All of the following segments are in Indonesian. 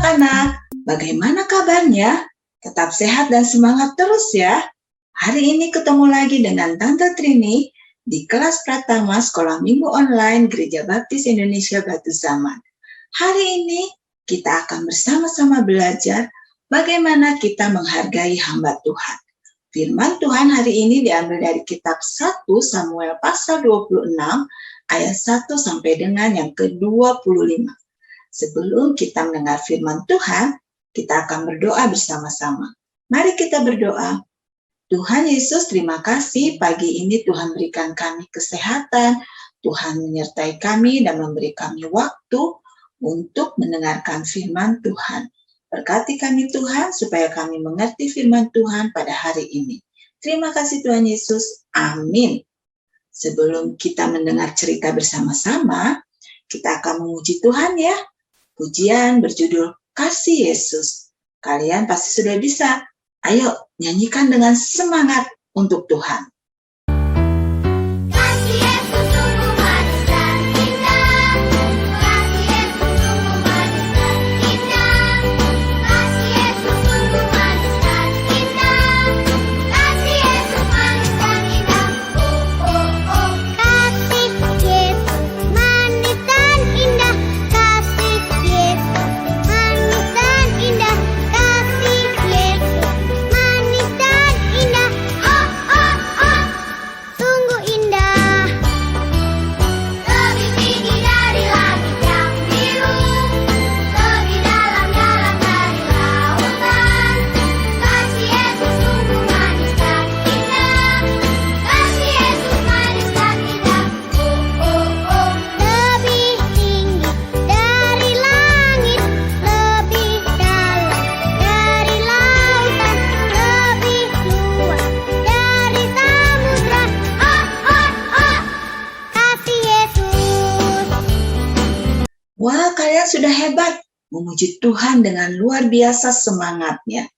anak-anak, bagaimana kabarnya? Tetap sehat dan semangat terus ya. Hari ini ketemu lagi dengan Tante Trini di kelas Pratama Sekolah Minggu Online Gereja Baptis Indonesia Batu Zaman. Hari ini kita akan bersama-sama belajar bagaimana kita menghargai hamba Tuhan. Firman Tuhan hari ini diambil dari kitab 1 Samuel pasal 26 ayat 1 sampai dengan yang ke-25. Sebelum kita mendengar firman Tuhan, kita akan berdoa bersama-sama. Mari kita berdoa. Tuhan Yesus, terima kasih pagi ini Tuhan berikan kami kesehatan, Tuhan menyertai kami dan memberi kami waktu untuk mendengarkan firman Tuhan. Berkati kami Tuhan supaya kami mengerti firman Tuhan pada hari ini. Terima kasih Tuhan Yesus. Amin. Sebelum kita mendengar cerita bersama-sama, kita akan memuji Tuhan ya. Pujian berjudul Kasih Yesus. Kalian pasti sudah bisa. Ayo nyanyikan dengan semangat untuk Tuhan. Wah, kalian sudah hebat memuji Tuhan dengan luar biasa semangatnya.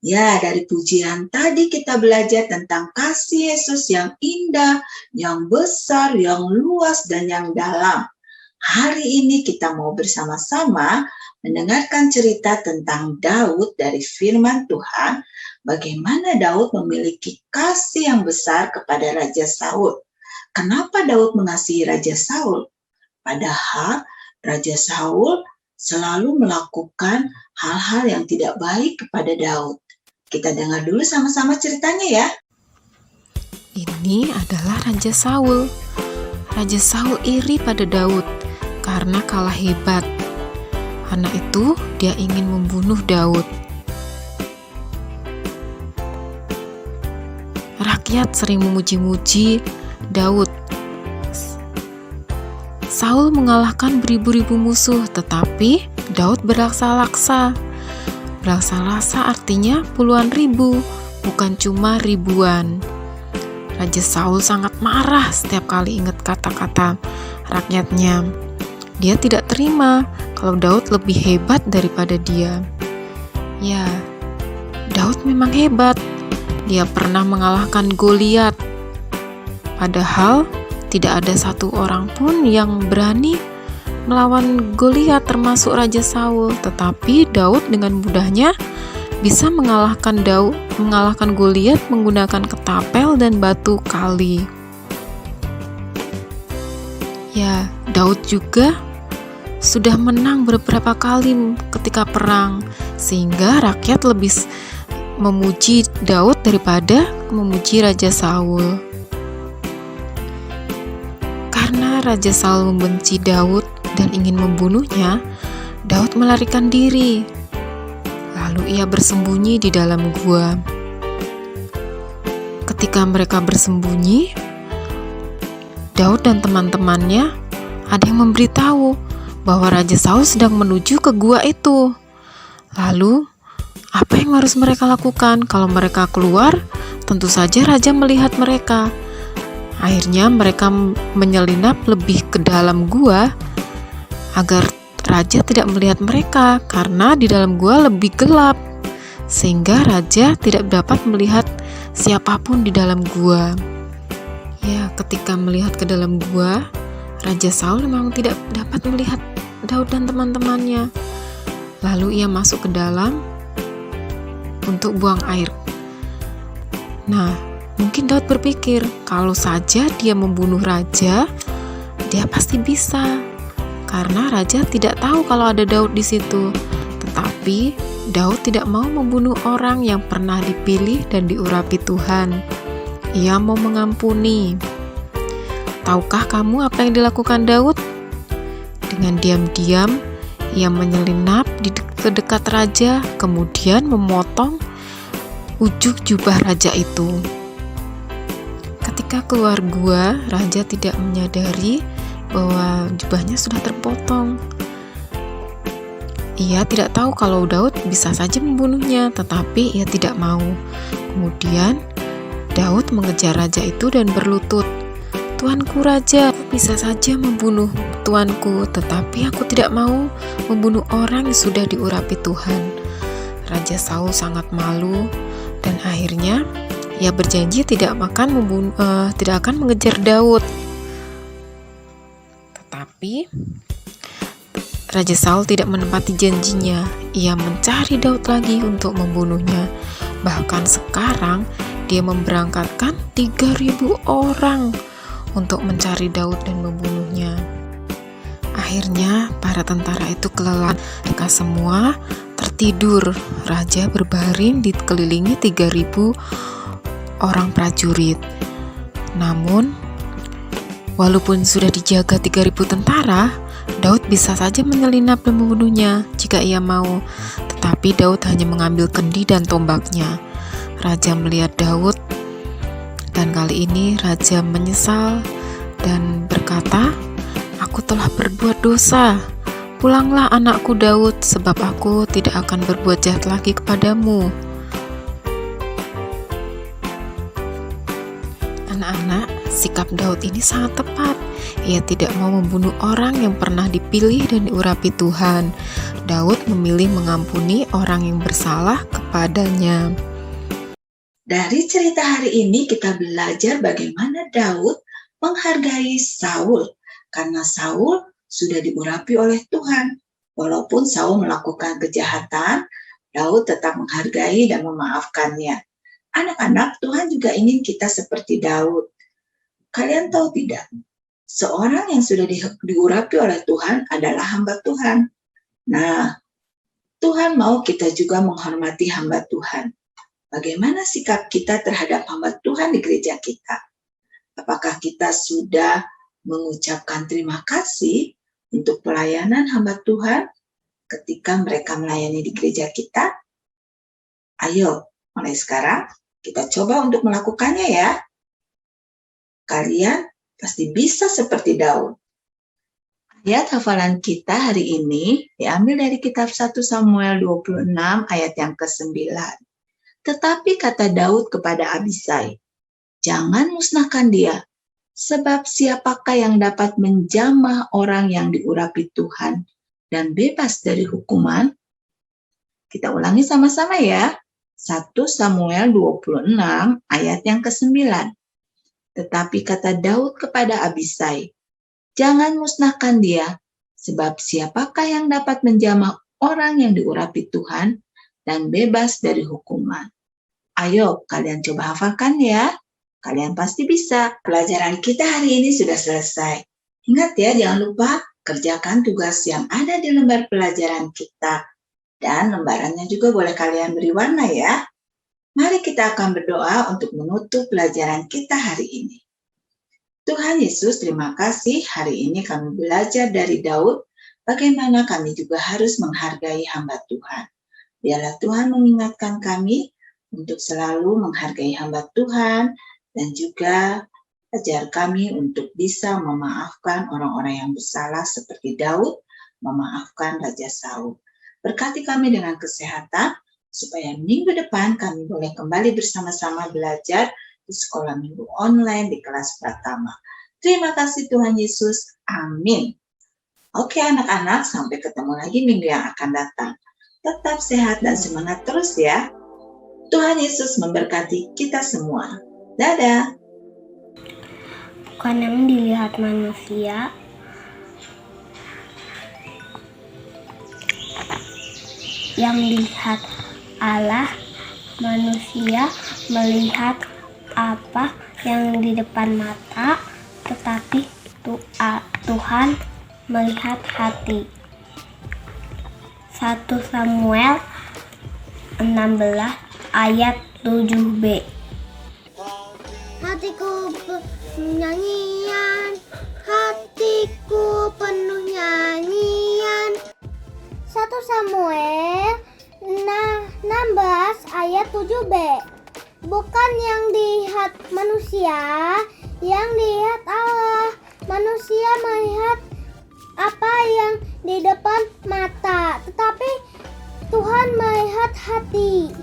Ya, dari pujian tadi kita belajar tentang kasih Yesus yang indah, yang besar, yang luas, dan yang dalam. Hari ini kita mau bersama-sama mendengarkan cerita tentang Daud dari firman Tuhan, bagaimana Daud memiliki kasih yang besar kepada Raja Saul. Kenapa Daud mengasihi Raja Saul? Padahal Raja Saul selalu melakukan hal-hal yang tidak baik kepada Daud. Kita dengar dulu sama-sama ceritanya ya. Ini adalah Raja Saul. Raja Saul iri pada Daud karena kalah hebat. Karena itu dia ingin membunuh Daud. Rakyat sering memuji-muji Daud. Saul mengalahkan beribu-ribu musuh, tetapi Daud berlaksa-laksa. Berlaksa-laksa artinya puluhan ribu, bukan cuma ribuan. Raja Saul sangat marah setiap kali ingat kata-kata rakyatnya. Dia tidak terima kalau Daud lebih hebat daripada dia. Ya, Daud memang hebat. Dia pernah mengalahkan Goliat. Padahal tidak ada satu orang pun yang berani melawan Goliat termasuk Raja Saul. Tetapi Daud dengan mudahnya bisa mengalahkan Goliat menggunakan ketapel dan batu kali. Ya, Daud juga sudah menang beberapa kali ketika perang, sehingga rakyat lebih memuji Daud daripada memuji Raja Saul. Karena Raja Saul membenci Daud dan ingin membunuhnya, Daud melarikan diri. Lalu ia bersembunyi di dalam gua. Ketika mereka bersembunyi, Daud dan teman-temannya ada yang memberitahu bahwa Raja Saul sedang menuju ke gua itu. Lalu, apa yang harus mereka lakukan? Kalau mereka keluar, tentu saja Raja melihat mereka. Akhirnya mereka menyelinap lebih ke dalam gua agar Raja tidak melihat mereka karena di dalam gua lebih gelap, sehingga Raja tidak dapat melihat siapapun di dalam gua. Ya, ketika melihat ke dalam gua, Raja Saul memang tidak dapat melihat Daud dan teman-temannya. Lalu ia masuk ke dalam untuk buang air. Nah, mungkin Daud berpikir, kalau saja dia membunuh raja, dia pasti bisa. Karena raja tidak tahu kalau ada Daud di situ. Tetapi Daud tidak mau membunuh orang yang pernah dipilih dan diurapi Tuhan. Ia mau mengampuni. Tahukah kamu apa yang dilakukan Daud? Dengan diam-diam, ia menyelinap di dekat raja, kemudian memotong ujung jubah raja itu. Ketika keluar gua, raja tidak menyadari bahwa jubahnya sudah terpotong. Ia tidak tahu kalau Daud bisa saja membunuhnya, tetapi ia tidak mau. Kemudian Daud mengejar raja itu dan berlutut, "Tuanku raja, bisa saja membunuh tuanku, tetapi aku tidak mau membunuh orang yang sudah diurapi Tuhan." Raja Saul sangat malu dan akhirnya ia berjanji tidak akan mengejar Daud. Tetapi Raja Saul tidak menepati janjinya. Ia mencari Daud lagi untuk membunuhnya. Bahkan sekarang dia memberangkatkan 3.000 orang untuk mencari Daud dan membunuhnya. Akhirnya para tentara itu kelelahan. Mereka semua tertidur. Raja berbaring dikelilingi 3.000 orang prajurit. Namun, walaupun sudah dijaga 3.000 tentara, Daud bisa saja menyelinap dan membunuhnya jika ia mau. Tetapi Daud hanya mengambil kendi dan tombaknya. Raja melihat Daud, dan kali ini raja menyesal dan berkata, "Aku telah berbuat dosa. Pulanglah anakku Daud, sebab aku tidak akan berbuat jahat lagi kepadamu." Anak-anak, sikap Daud ini sangat tepat. Ia tidak mau membunuh orang yang pernah dipilih dan diurapi Tuhan. Daud memilih mengampuni orang yang bersalah kepadanya. Dari cerita hari ini kita belajar bagaimana Daud menghargai Saul, karena Saul sudah diurapi oleh Tuhan. Walaupun Saul melakukan kejahatan, Daud tetap menghargai dan memaafkannya. Anak-anak, Tuhan juga ingin kita seperti Daud. Kalian tahu tidak? Seorang yang sudah diurapi oleh Tuhan adalah hamba Tuhan. Nah, Tuhan mau kita juga menghormati hamba Tuhan. Bagaimana sikap kita terhadap hamba Tuhan di gereja kita? Apakah kita sudah mengucapkan terima kasih untuk pelayanan hamba Tuhan ketika mereka melayani di gereja kita? Ayo, mulai sekarang kita coba untuk melakukannya ya. Kalian pasti bisa seperti Daud. Ayat hafalan kita hari ini diambil dari kitab 1 Samuel 26 ayat yang ke-9. Tetapi kata Daud kepada Abisai, "Jangan musnahkan dia, sebab siapakah yang dapat menjamah orang yang diurapi Tuhan dan bebas dari hukuman?" Kita ulangi sama-sama ya. 1 Samuel 26 ayat yang ke-9. Tetapi kata Daud kepada Abisai, "Jangan musnahkan dia, sebab siapakah yang dapat menjamah orang yang diurapi Tuhan dan bebas dari hukuman?" Ayo, kalian coba hafalkan ya. Kalian pasti bisa. Pelajaran kita hari ini sudah selesai. Ingat ya, jangan lupa kerjakan tugas yang ada di lembar pelajaran kita. Dan lembarannya juga boleh kalian beri warna ya. Mari kita akan berdoa untuk menutup pelajaran kita hari ini. Tuhan Yesus, terima kasih hari ini kami belajar dari Daud, bagaimana kami juga harus menghargai hamba Tuhan. Biarlah Tuhan mengingatkan kami untuk selalu menghargai hamba Tuhan dan juga ajar kami untuk bisa memaafkan orang-orang yang bersalah seperti Daud memaafkan Raja Saul. Berkati kami dengan kesehatan, supaya minggu depan kami boleh kembali bersama-sama belajar di sekolah minggu online di kelas Pratama. Terima kasih Tuhan Yesus. Amin. Oke anak-anak, sampai ketemu lagi minggu yang akan datang. Tetap sehat dan semangat terus ya. Tuhan Yesus memberkati kita semua. Dadah. Bukan yang dilihat manusia, yang dilihat Allah, manusia melihat apa yang di depan mata, tetapi Tuhan melihat hati. 1 Samuel 16 ayat 7b. Hatiku penuh nyanyian, hatiku penuh nyanyian. 1 Samuel 16 ayat 7b. Bukan yang dilihat manusia, yang dilihat Allah. Manusia melihat apa yang di depan mata, tetapi Tuhan melihat hati.